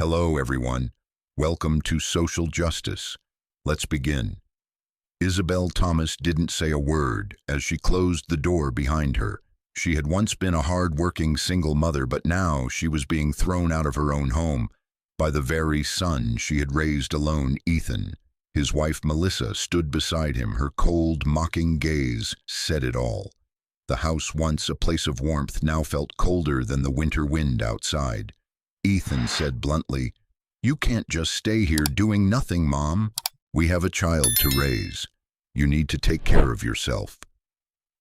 Hello, everyone. Welcome to Social Justice. Let's begin. Isabel Thomas didn't say a word as she closed the door behind her. She had once been a hard-working single mother, but now she was being thrown out of her own home by the very son she had raised alone, Ethan. His wife, Melissa, stood beside him. Her cold, mocking gaze said it all. The house, once a place of warmth, now felt colder than the winter wind outside. Ethan said bluntly, "You can't just stay here doing nothing, Mom. We have a child to raise. You need to take care of yourself."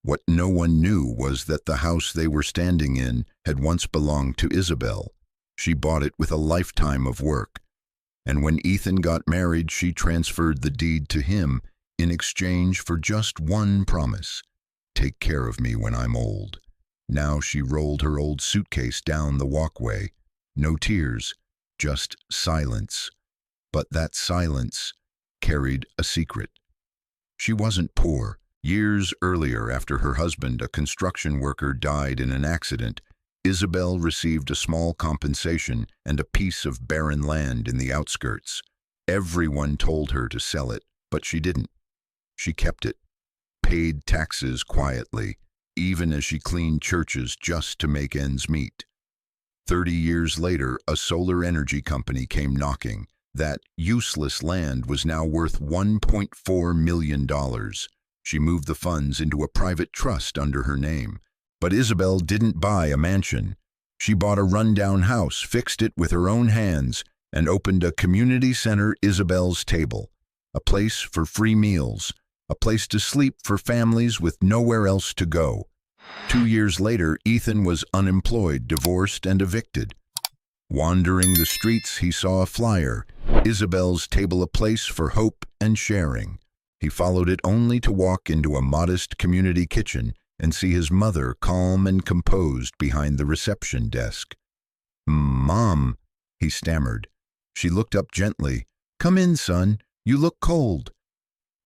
What no one knew was that the house they were standing in had once belonged to Isabel. She bought it with a lifetime of work. And when Ethan got married, she transferred the deed to him in exchange for just one promise: take care of me when I'm old. Now she rolled her old suitcase down the walkway. No tears, just silence. But that silence carried a secret. She wasn't poor. Years earlier, after her husband, a construction worker, died in an accident, Isabel received a small compensation and a piece of barren land in the outskirts. Everyone told her to sell it, but she didn't. She kept it, paid taxes quietly, even as she cleaned churches just to make ends meet. 30 years later, a solar energy company came knocking. That useless land was now worth $1.4 million. She moved the funds into a private trust under her name. But Isabel didn't buy a mansion. She bought a rundown house, fixed it with her own hands, and opened a community center, Isabel's Table, a place for free meals, a place to sleep for families with nowhere else to go. 2 years later, Ethan was unemployed, divorced, and evicted. Wandering the streets, he saw a flyer, Isabel's Table, a place for hope and sharing. He followed it only to walk into a modest community kitchen and see his mother calm and composed behind the reception desk. "Mom," he stammered. She looked up gently. "Come in, son. You look cold."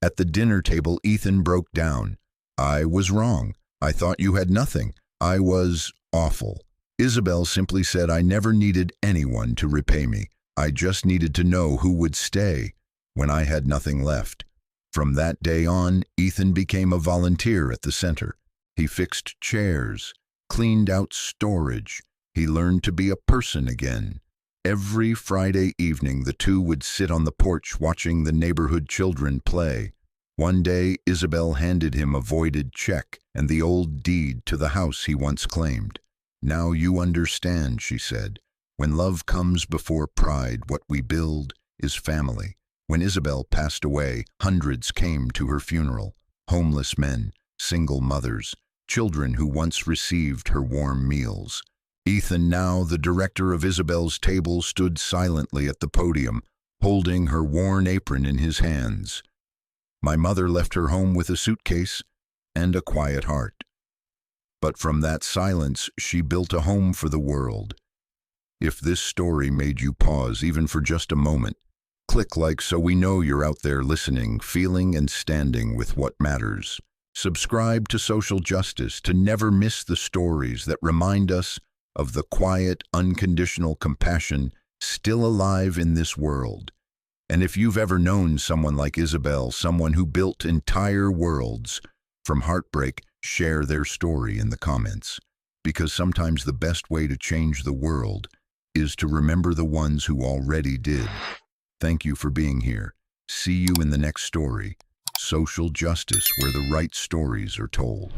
At the dinner table, Ethan broke down. "I was wrong. I thought you had nothing. I was awful." Isabel simply said, "I never needed anyone to repay me. I just needed to know who would stay when I had nothing left." From that day on, Ethan became a volunteer at the center. He fixed chairs, cleaned out storage. He learned to be a person again. Every Friday evening, the two would sit on the porch watching the neighborhood children play. One day, Isabel handed him a voided check and the old deed to the house he once claimed. "Now you understand," she said. "When love comes before pride, what we build is family." When Isabel passed away, hundreds came to her funeral. Homeless men, single mothers, children who once received her warm meals. Ethan, now the director of Isabel's Table, stood silently at the podium, holding her worn apron in his hands. "My mother left her home with a suitcase and a quiet heart. But from that silence, she built a home for the world." If this story made you pause, even for just a moment, click like so we know you're out there listening, feeling, and standing with what matters. Subscribe to Social Justice to never miss the stories that remind us of the quiet, unconditional compassion still alive in this world. And if you've ever known someone like Isabel, someone who built entire worlds from heartbreak, share their story in the comments. Because sometimes the best way to change the world is to remember the ones who already did. Thank you for being here. See you in the next story. Social Justice, where the right stories are told.